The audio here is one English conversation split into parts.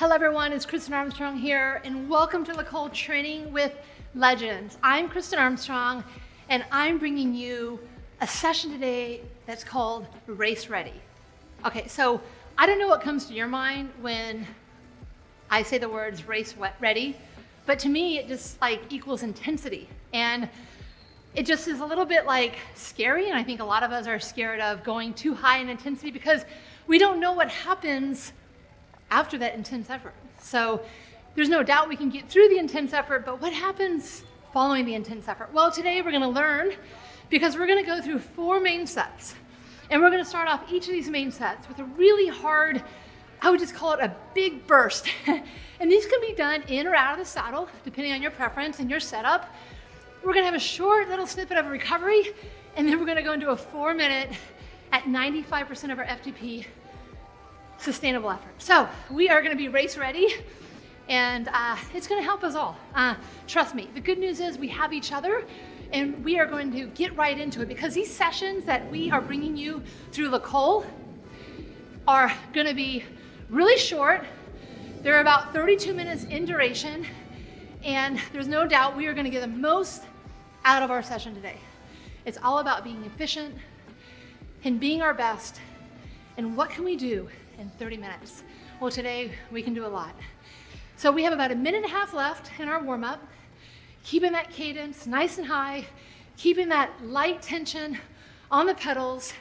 Hello everyone, it's Kristin Armstrong here, and welcome to Nicole Training with Legends. I'm Kristin Armstrong, and I'm bringing you a session today that's called Race Ready. Okay, so I don't know what comes to your mind when I say the words race ready, but to me it just like equals intensity, and it just is a little bit like scary, and I think a lot of us are scared of going too high in intensity because we don't know what happens after that intense effort. So there's no doubt we can get through the intense effort, but what happens following the intense effort? Well, today we're gonna learn because we're gonna go through 4 main sets. And we're gonna start off each of these main sets with a really hard, I would just call it a big burst. And these can be done in or out of the saddle, depending on your preference and your setup. We're gonna have a short little snippet of recovery, and then we're gonna go into a 4-minute at 95% of our FTP sustainable effort. So we are gonna be race ready, and it's gonna help us all. Trust me, the good news is we have each other, and we are going to get right into it because these sessions that we are bringing you through Nicole are gonna be really short. They're about 32 minutes in duration, and there's no doubt we are gonna get the most out of our session today. It's all about being efficient and being our best, and what can we do in 30 minutes? Well, today we can do a lot. So we have about 1.5 minutes left in our warm-up, keeping that cadence nice and high, keeping that light tension on the pedals.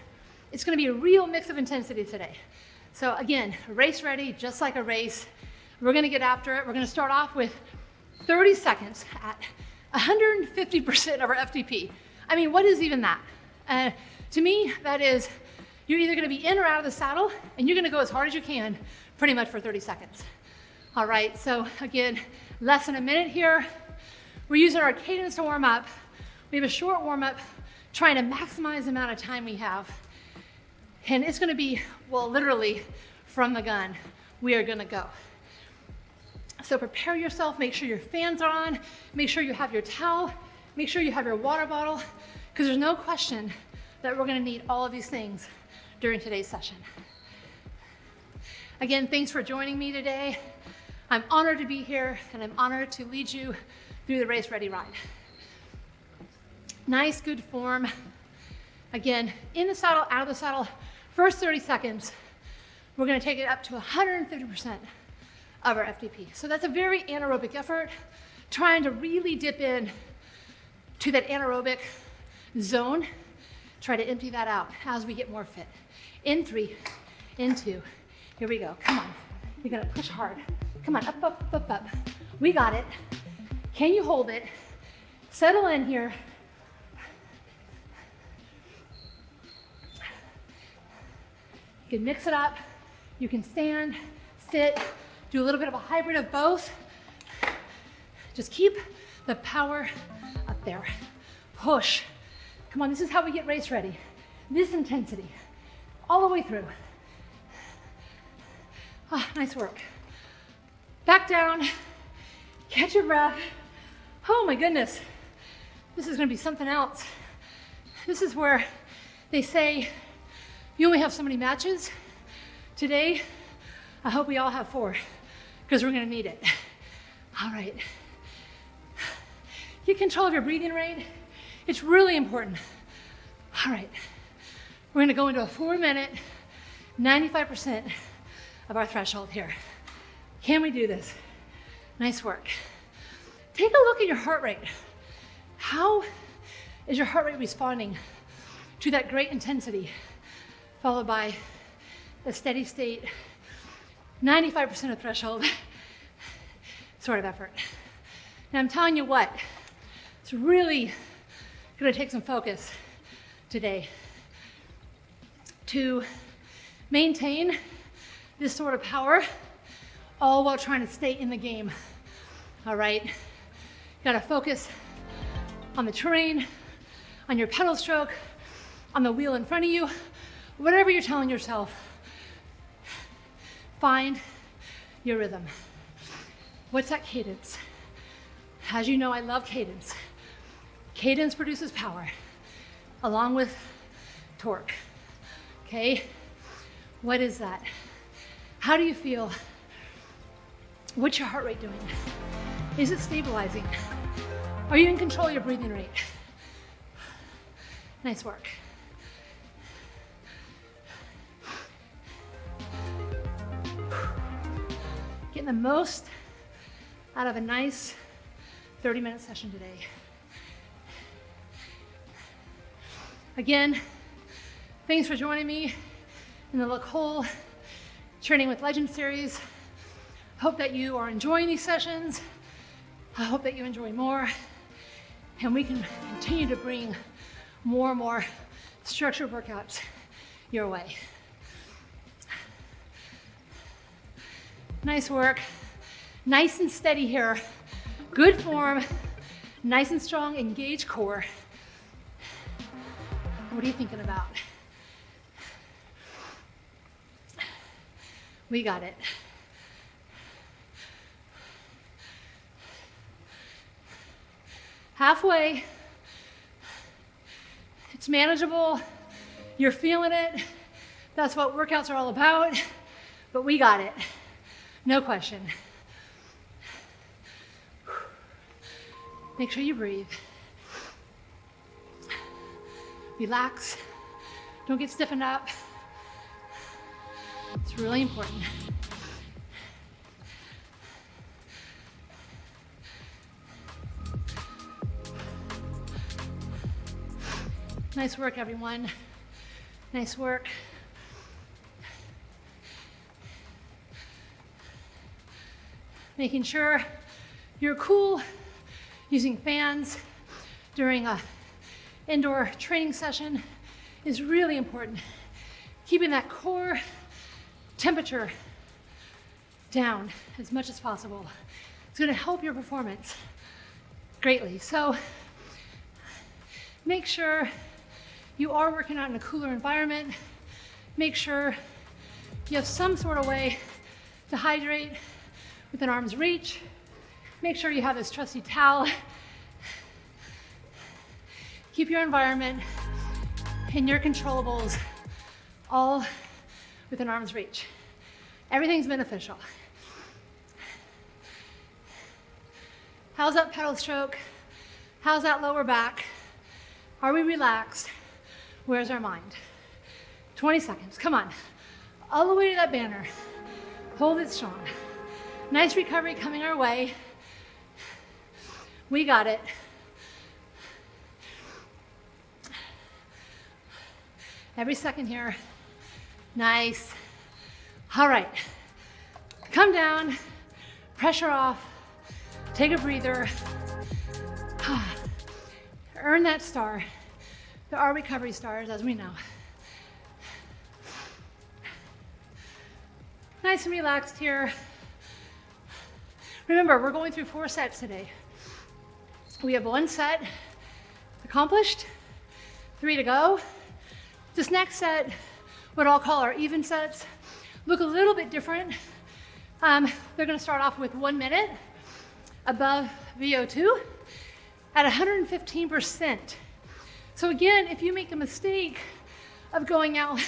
It's gonna be a real mix of intensity today. So again, race ready, just like a race. We're gonna get after it. We're gonna start off with 30 seconds at 150% of our FTP. I mean, what is even that? To me, that is, you're either gonna be in or out of the saddle, and you're gonna go as hard as you can, pretty much for 30 seconds. All right, so again, less than a minute here. We're using our cadence to warm up. We have a short warm up, trying to maximize the amount of time we have. And it's gonna be, well, literally from the gun, we are gonna go. So prepare yourself, make sure your fans are on, make sure you have your towel, make sure you have your water bottle, because there's no question that we're gonna need all of these things during today's session. Again, thanks for joining me today. I'm honored to be here, and I'm honored to lead you through the Race Ready ride. Nice, good form. Again, in the saddle, out of the saddle, first 30 seconds, we're gonna take it up to 150% of our FTP. So that's a very anaerobic effort, trying to really dip in to that anaerobic zone. Try to empty that out as we get more fit. In 3, in 2, here we go, come on. You're gonna push hard. Come on, up, up, up, up. We got it. Can you hold it? Settle in here. You can mix it up. You can stand, sit, do a little bit of a hybrid of both. Just keep the power up there. Push. Come on, this is how we get race ready. This intensity, all the way through. Ah, nice work. Back down, catch your breath. Oh my goodness, this is gonna be something else. This is where they say you only have so many matches. Today, I hope we all have 4, because we're gonna need it. All right. Get control of your breathing rate. It's really important. All right, we're gonna go into a 4-minute, 95% of our threshold here. Can we do this? Nice work. Take a look at your heart rate. How is your heart rate responding to that great intensity, followed by a steady state, 95% of threshold sort of effort? Now I'm telling you what, it's really gonna take some focus today to maintain this sort of power, all while trying to stay in the game. All right, you gotta focus on the terrain, on your pedal stroke, on the wheel in front of you, whatever you're telling yourself. Find your rhythm. What's that cadence? As you know, I love cadence. Cadence produces power, along with torque, okay? What is that? How do you feel What's your heart rate doing? Is it stabilizing? Are you in control of your breathing rate? Nice work. Getting the most out of a nice 30-minute session today. Again, thanks for joining me in the Look Whole Training with Legends series. Hope that you are enjoying these sessions. I hope that you enjoy more, and we can continue to bring more and more structured workouts your way. Nice work. Nice and steady here. Good form. Nice and strong, engaged core. What are you thinking about? We got it. Halfway. It's manageable. You're feeling it. That's what workouts are all about. But we got it. No question. Make sure you breathe. Relax. Don't get stiffened up. It's really important. Nice work, everyone. Nice work. Making sure you're cool, using fans during a indoor training session is really important. Keeping that core temperature down as much as possible. It's going to help your performance greatly. So make sure you are working out in a cooler environment. Make sure you have some sort of way to hydrate within arm's reach. Make sure you have this trusty towel. Keep your environment and your controllables all within arm's reach. Everything's beneficial. How's that pedal stroke? How's that lower back? Are we relaxed? Where's our mind? 20 seconds, come on. All the way to that banner. Hold it strong. Nice recovery coming our way. We got it. Every second here. Nice. All right. Come down, pressure off, take a breather. Earn that star. There are recovery stars, as we know. Nice and relaxed here. Remember, we're going through 4 sets today. We have 1 set accomplished, 3 to go. This next set, what I'll call our even sets, look a little bit different. They're gonna start off with 1 minute above VO2 at 115%. So again, if you make the mistake of going out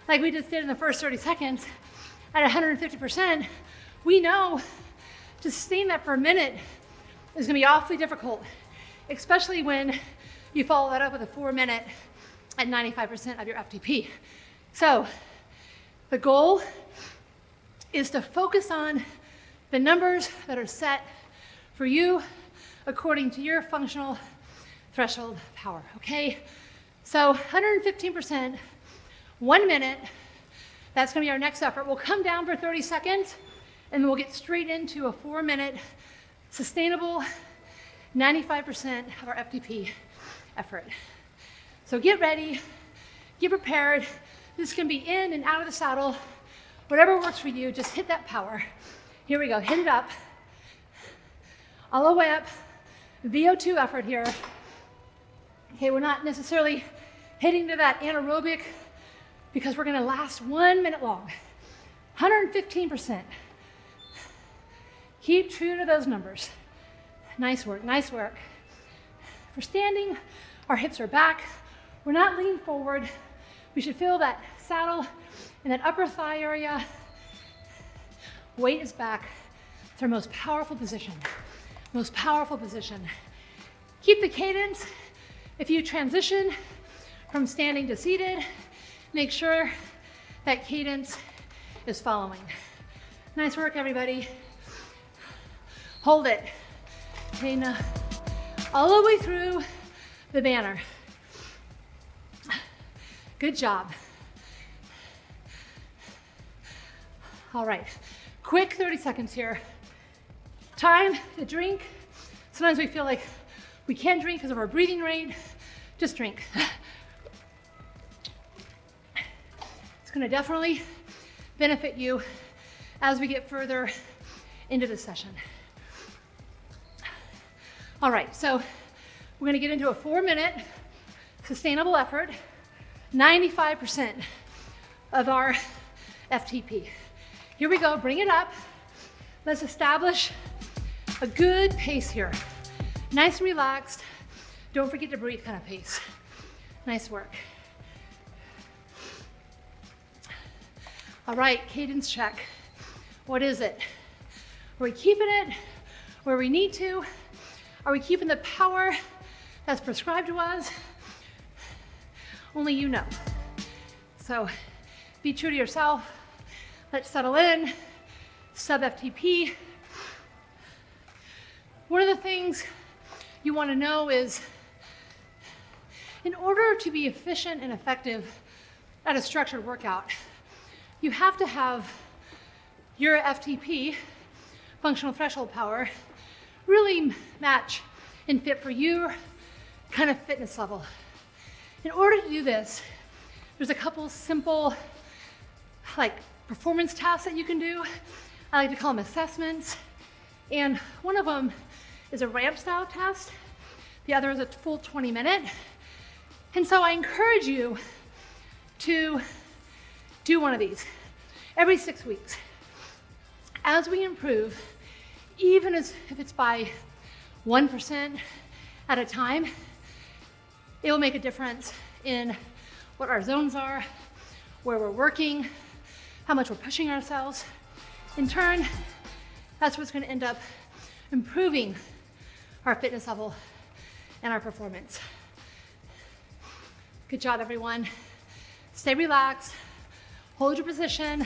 like we just did in the first 30 seconds at 150%, we know to sustain that for a minute is gonna be awfully difficult, especially when you follow that up with a 4 minute at 95% of your FTP. So the goal is to focus on the numbers that are set for you according to your functional threshold power, okay? So 115%, 1 minute, that's gonna be our next effort. We'll come down for 30 seconds and then we'll get straight into a 4 minute sustainable 95% of our FTP effort. So get ready, get prepared. This can be in and out of the saddle, whatever works for you, just hit that power. Here we go, hit it up. All the way up, VO2 effort here. Okay, we're not necessarily hitting to that anaerobic because we're gonna last 1 minute long. 115%. Keep true to those numbers. Nice work, nice work. If we're standing, our hips are back. We're not leaning forward. We should feel that saddle in that upper thigh area. Weight is back It's our most powerful position. Most powerful position. Keep the cadence. If you transition from standing to seated, make sure that cadence is following. Nice work, everybody. Hold it. Okay, now, all the way through the banner. Good job. All right, quick 30 seconds here. Time to drink. Sometimes we feel like we can't drink because of our breathing rate. Just drink. It's gonna definitely benefit you as we get further into the session. All right, so we're gonna get into a 4-minute sustainable effort, 95% of our FTP. Here we go, bring it up. Let's establish a good pace here. Nice and relaxed. Don't forget to breathe kind of pace. Nice work. All right, cadence check. What is it? Are we keeping it where we need to? Are we keeping the power that's prescribed to us? Only you know. So be true to yourself. Let's settle in. Sub FTP. One of the things you want to know is, in order to be efficient and effective at a structured workout, you have to have your FTP, functional threshold power, really match and fit for your kind of fitness level. In order to do this, there's a couple simple performance tasks that you can do. I like to call them assessments. And one of them is a ramp style test. The other is a full 20-minute. And so I encourage you to do one of these every 6 weeks. As we improve, even if it's by 1% at a time, it will make a difference in what our zones are, where we're working, how much we're pushing ourselves. In turn, that's what's going to end up improving our fitness level and our performance. Good job, everyone. Stay relaxed, hold your position,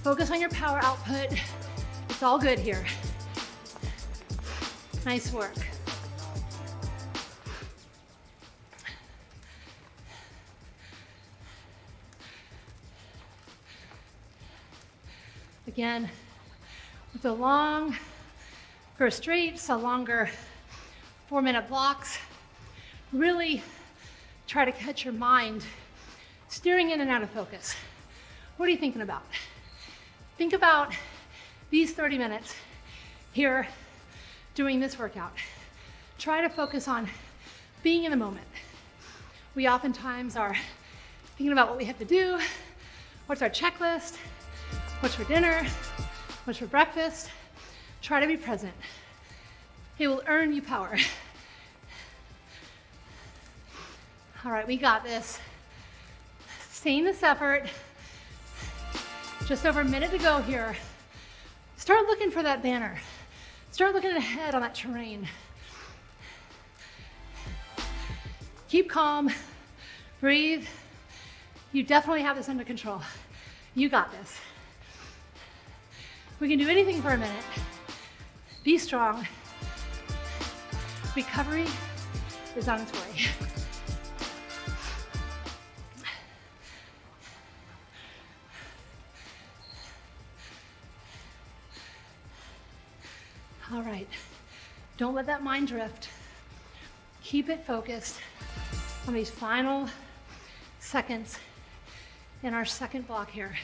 focus on your power output. It's all good here. Nice work. Again, with the long first straight, so longer 4-minute blocks, really try to catch your mind steering in and out of focus. What are you thinking about? Think about these 30 minutes here doing this workout. Try to focus on being in the moment. We oftentimes are thinking about what we have to do, what's our checklist, what's for dinner, what's for breakfast. Try to be present. It will earn you power. All right, we got this. Sustain this effort. Just over a minute to go here. Start looking for that banner. Start looking ahead on that terrain. Keep calm, breathe. You definitely have this under control. You got this. We can do anything for a minute. Be strong. Recovery is on its way. All right, don't let that mind drift. Keep it focused on these final seconds in our second block here.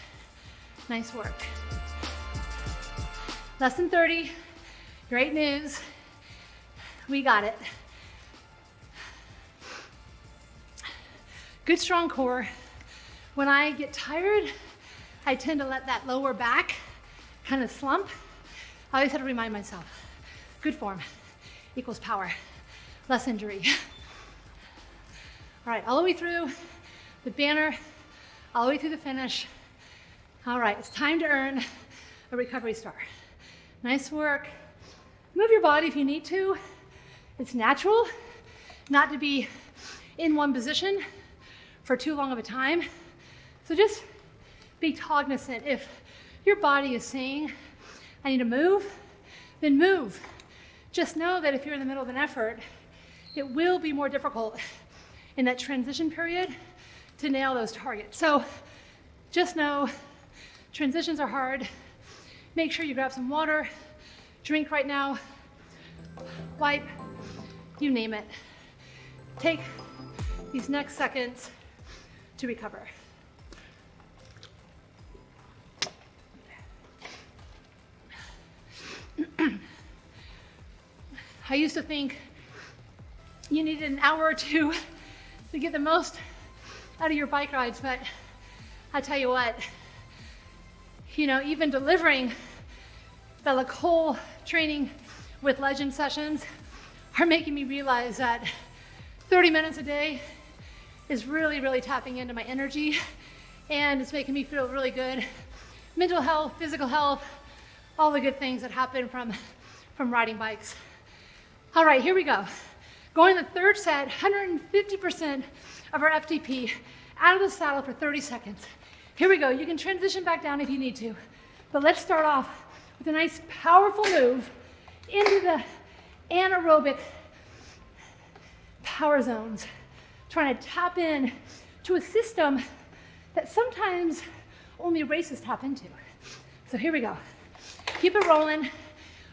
Nice work. Lesson 30, great news. We got it. Good strong core. When I get tired, I tend to let that lower back kind of slump. I always have to remind myself, good form equals power, less injury. All right, all the way through the banner, all the way through the finish. All right, it's time to earn a recovery star. Nice work. Move your body if you need to. It's natural not to be in one position for too long of a time. So just be cognizant. If your body is saying, I need to move, then move. Just know that if you're in the middle of an effort, it will be more difficult in that transition period to nail those targets. So just know transitions are hard. Make sure you grab some water, drink right now, wipe, you name it. Take these next seconds to recover. I used to think you needed an hour or two to get the most out of your bike rides, but I tell you what, even delivering the Lacole training with legend sessions are making me realize that 30 minutes a day is really, really tapping into my energy, and it's making me feel really good. Mental health, physical health, all the good things that happen from riding bikes. All right, here we go. Going the third set, 150% of our FTP out of the saddle for 30 seconds. Here we go. You can transition back down if you need to, but let's start off with a nice powerful move into the anaerobic power zones, trying to tap in to a system that sometimes only races tap into. So here we go. Keep it rolling.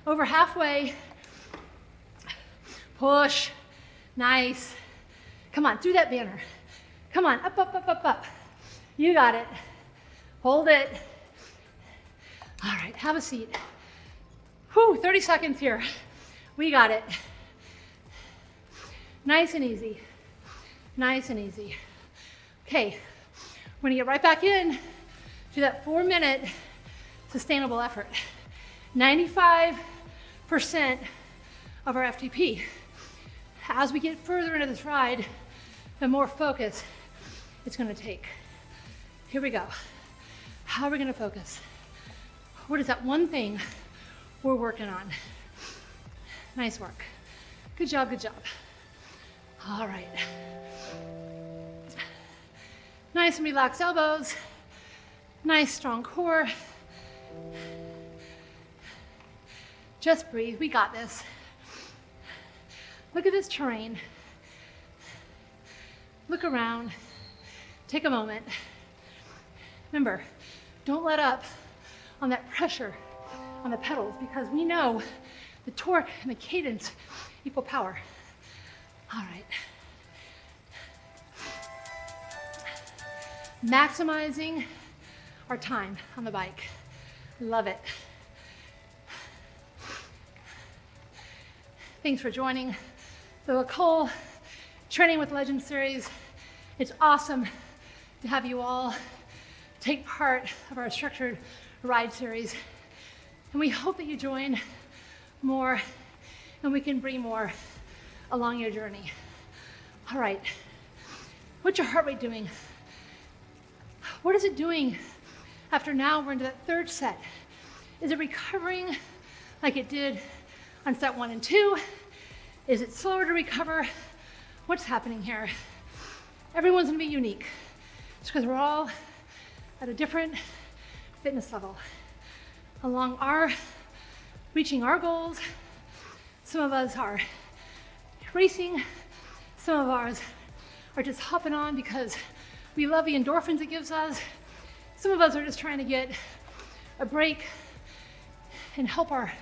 Over halfway. Push. Nice. Come on, through that banner. Come on, up, up, up, up, up. You got it. Hold it. All right, have a seat. Whew, 30 seconds here. We got it. Nice and easy. Nice and easy. Okay, we're gonna get right back in to that 4-minute sustainable effort. 95% of our FTP. As we get further into this ride, the more focus it's gonna take. Here we go. How are we gonna focus? What is that one thing we're working on? Nice work. Good job, good job. All right. Nice and relaxed elbows. Nice strong core. Just breathe, we got this. Look at this terrain. Look around, take a moment. Remember, don't let up on that pressure on the pedals, because we know the torque and the cadence equal power. All right. Maximizing our time on the bike. Love it. Thanks for joining the Lacole Training with Legends series. It's awesome to have you all take part of our structured ride series. And we hope that you join more and we can bring more along your journey. All right, what's your heart rate doing? What is it doing after now we're into that third set? Is it recovering like it did on set 1 and 2? Is it slower to recover? What's happening here? Everyone's gonna be unique. It's because we're all at a different fitness level. Along reaching our goals, some of us are racing, some of ours are just hopping on because we love the endorphins it gives us. Some of us are just trying to get a break and help our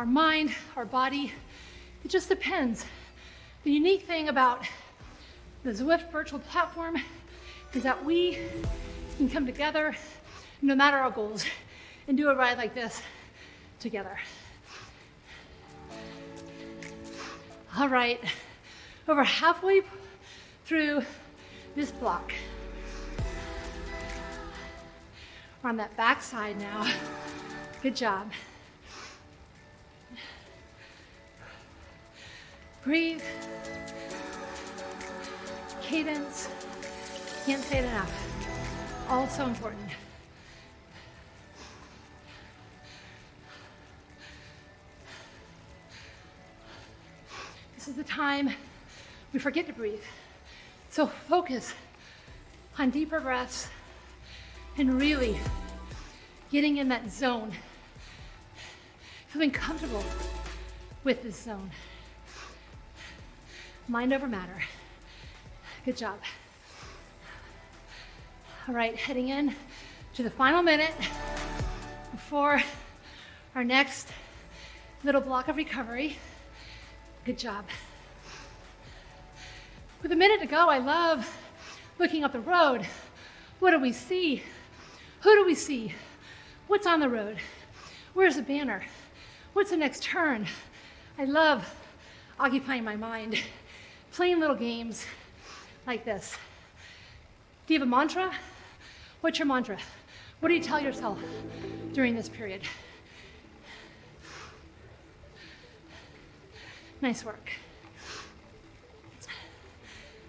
mind, our body. It just depends. The unique thing about the Zwift virtual platform is that we can come together no matter our goals and do a ride like this together. All right, over halfway through this block. We're on that back side now. Good job. Breathe. Cadence. Can't say it enough. All so important. is the time we forget to breathe. So focus on deeper breaths and really getting in that zone, feeling comfortable with this zone. Mind over matter. Good job. All right, heading in to the final minute before our next little block of recovery. Good job. With a minute to go, I love looking up the road. What do we see? Who do we see? What's on the road? Where's the banner? What's the next turn? I love occupying my mind, playing little games like this. Do you have a mantra? What's your mantra? What do you tell yourself during this period? Nice work.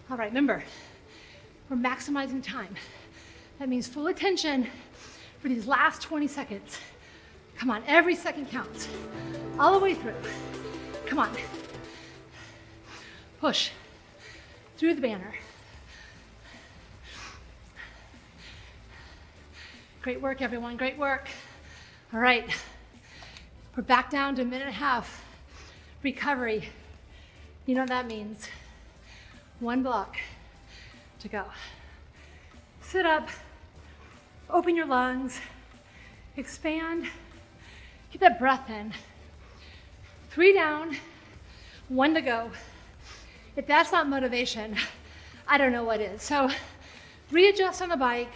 All right, remember, we're maximizing time. That means full attention for these last 20 seconds. Come on, every second counts. All the way through. Come on. Push through the banner. Great work, everyone, great work. All right, we're back down to a minute and a half. Recovery. You know what that means. One block to go. Sit up, open your lungs, expand, get that breath in. 3 down, 1 to go. If that's not motivation, I don't know what is. So readjust on the bike,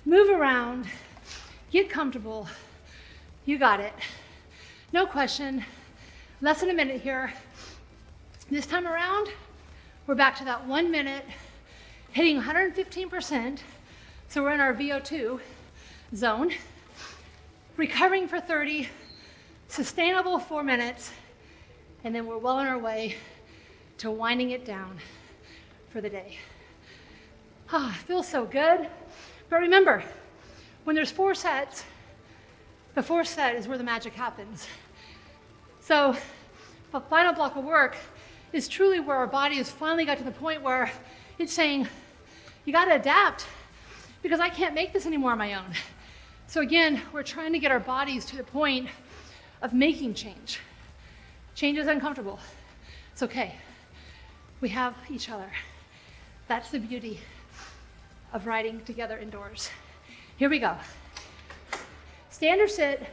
move around, get comfortable. You got it. No question. Less than a minute here. This time around, we're back to that 1 minute, hitting 115%. So we're in our VO2 zone. Recovering for 30, sustainable 4 minutes, and then we're well on our way to winding it down for the day. Ah, feels so good. But remember, when there's 4 sets, the 4th set is where the magic happens. So the final block of work is truly where our body has finally got to the point where it's saying, you gotta adapt because I can't make this anymore on my own. So again, we're trying to get our bodies to the point of making change. Change is uncomfortable. It's okay. We have each other. That's the beauty of riding together indoors. Here we go. Stand or sit.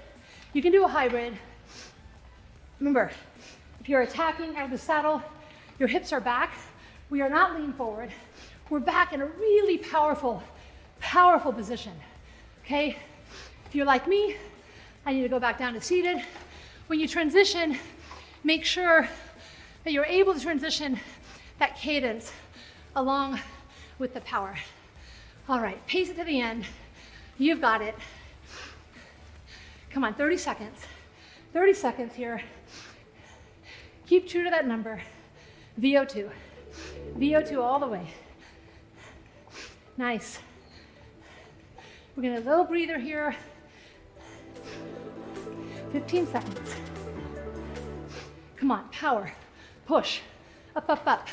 You can do a hybrid. Remember, if you're attacking out of the saddle, your hips are back. We are not lean forward. We're back in a really powerful, powerful position, okay? If you're like me, I need to go back down to seated. When you transition, make sure that you're able to transition that cadence along with the power. All right, pace it to the end. You've got it. Come on, 30 seconds. 30 seconds here. Keep true to that number. VO2. VO2 all the way. Nice. We're gonna a little breather here. 15 seconds. Come on, power. Push. Up, up, up.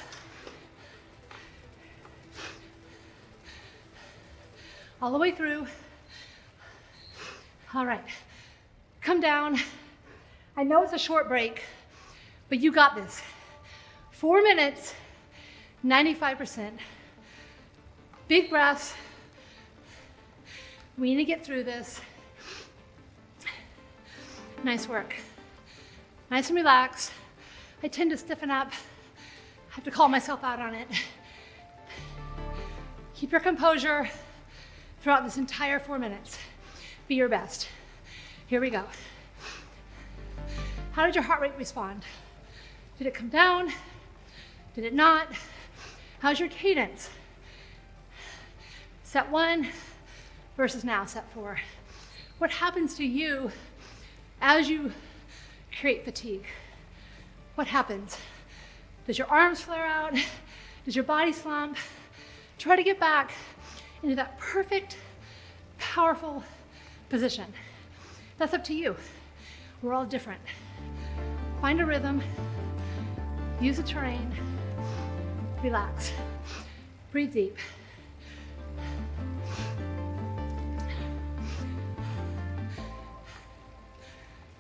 All the way through. All right. Come down. I know it's a short break, but you got this. 4 minutes, 95%. Big breaths. We need to get through this. Nice work. Nice and relaxed. I tend to stiffen up. I have to call myself out on it. Keep your composure throughout this entire 4 minutes. Be your best. Here we go. How did your heart rate respond? Did it come down? Did it not? How's your cadence? Set 1 versus now set 4. What happens to you as you create fatigue? What happens? Does your arms flare out? Does your body slump? Try to get back into that perfect, powerful position. That's up to you. We're all different. Find a rhythm. Use the terrain. Relax. Breathe deep.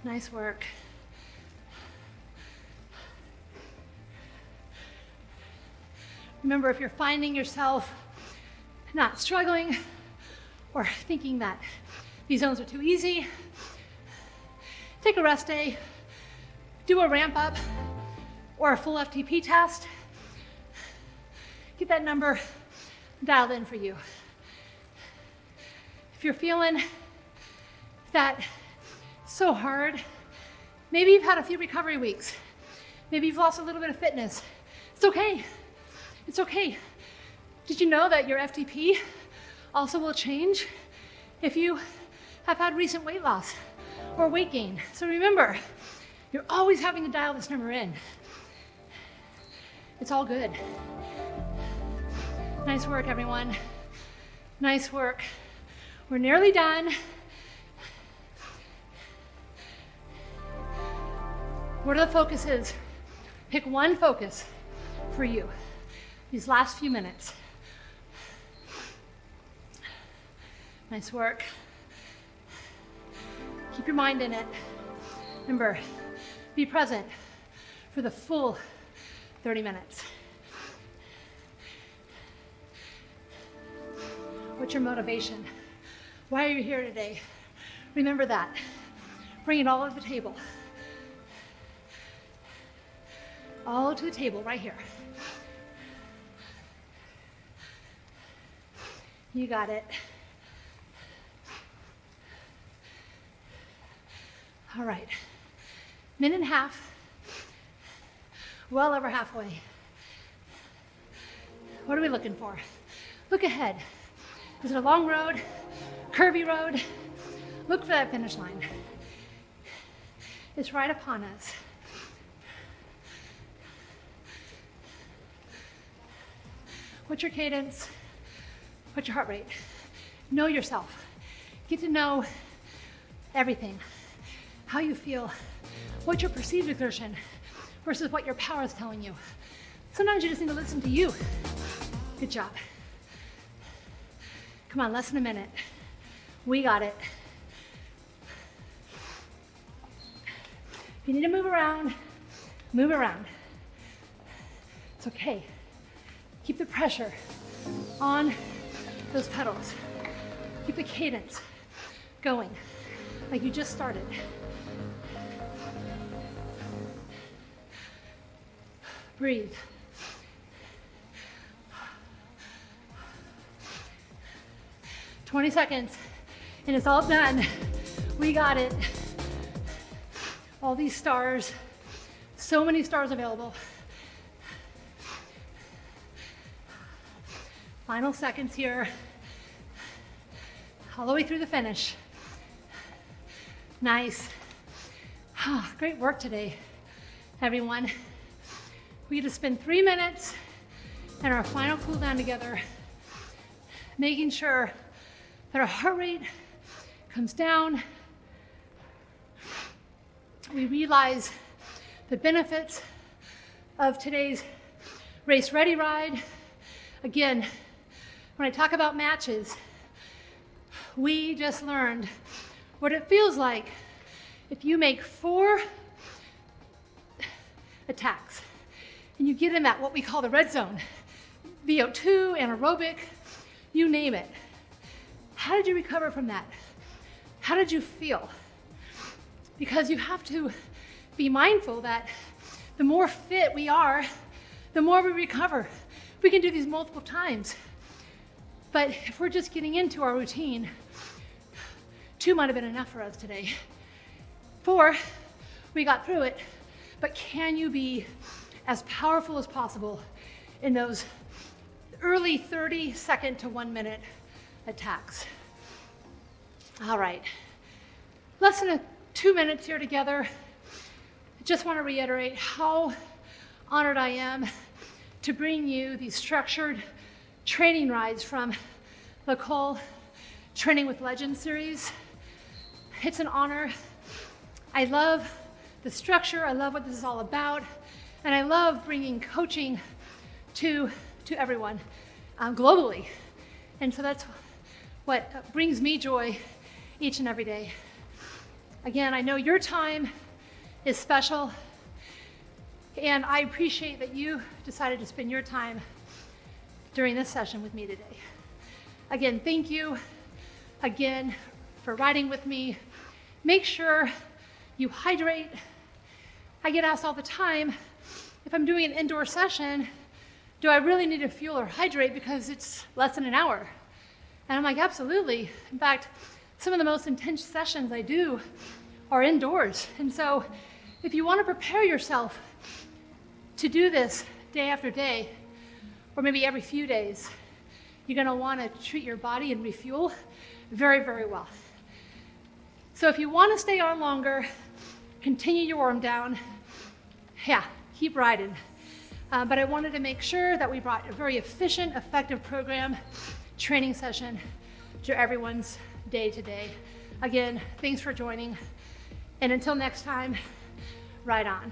Nice work. Remember, if you're finding yourself not struggling or thinking that these zones are too easy, take a rest day, do a ramp up or a full FTP test. Get that number dialed in for you. If you're feeling that it's so hard, maybe you've had a few recovery weeks. Maybe you've lost a little bit of fitness. It's okay. It's okay. Did you know that your FTP also will change if you have had recent weight loss or weight gain? So remember, you're always having to dial this number in. It's all good. Nice work, everyone. Nice work. We're nearly done. What are the focuses? Pick one focus for you these last few minutes. Nice work. Keep your mind in it. Remember, be present for the full 30 minutes. What's your motivation? Why are you here today? Remember that. Bring it all to the table. All to the table right here. You got it. All right. Minute and a half. Well over halfway. What are we looking for? Look ahead. Is it a long road? Curvy road? Look for that finish line. It's right upon us. What's your cadence? What's your heart rate? Know yourself. Get to know everything. How you feel. What's your perceived exertion versus what your power is telling you. Sometimes you just need to listen to you. Good job. Come on, less than a minute. We got it. If you need to move around, move around. It's okay. Keep the pressure on those pedals. Keep the cadence going like you just started. Breathe. "20 seconds and it's all done. We got it. All these stars, so many stars available. Final seconds here, all the way through the finish. Nice. Great work today, everyone. We get to spend 3 minutes and our final cool down together, making sure that our heart rate comes down. We realize the benefits of today's race ready ride. Again, when I talk about matches, we just learned what it feels like if you make 4 attacks and you get in that what we call the red zone, VO2, anaerobic, you name it. How did you recover from that? How did you feel? Because you have to be mindful that the more fit we are, the more we recover. We can do these multiple times. But if we're just getting into our routine, 2 might have been enough for us today. 4, we got through it, but can you be as powerful as possible in those early 30-second to 1 minute attacks? All right, less than 2 minutes here together. I just want to reiterate how honored I am to bring you these structured training rides from the Cole Training with Legends series. It's an honor. I love the structure. I love what this is all about. And I love bringing coaching to everyone globally. And so that's what brings me joy each and every day. Again, I know your time is special, and I appreciate that you decided to spend your time during this session with me today. Again, thank you again for riding with me. Make sure you hydrate. I get asked all the time, if I'm doing an indoor session, do I really need to fuel or hydrate because it's less than an hour? And I'm like, absolutely. In fact, some of the most intense sessions I do are indoors. And so if you want to prepare yourself to do this day after day, or maybe every few days, you're going to want to treat your body and refuel very, very well. So if you want to stay on longer, continue your warm down. Yeah, keep riding. But I wanted to make sure that we brought a very efficient, effective program, training session to everyone's day to day. Again, thanks for joining. And until next time, ride on.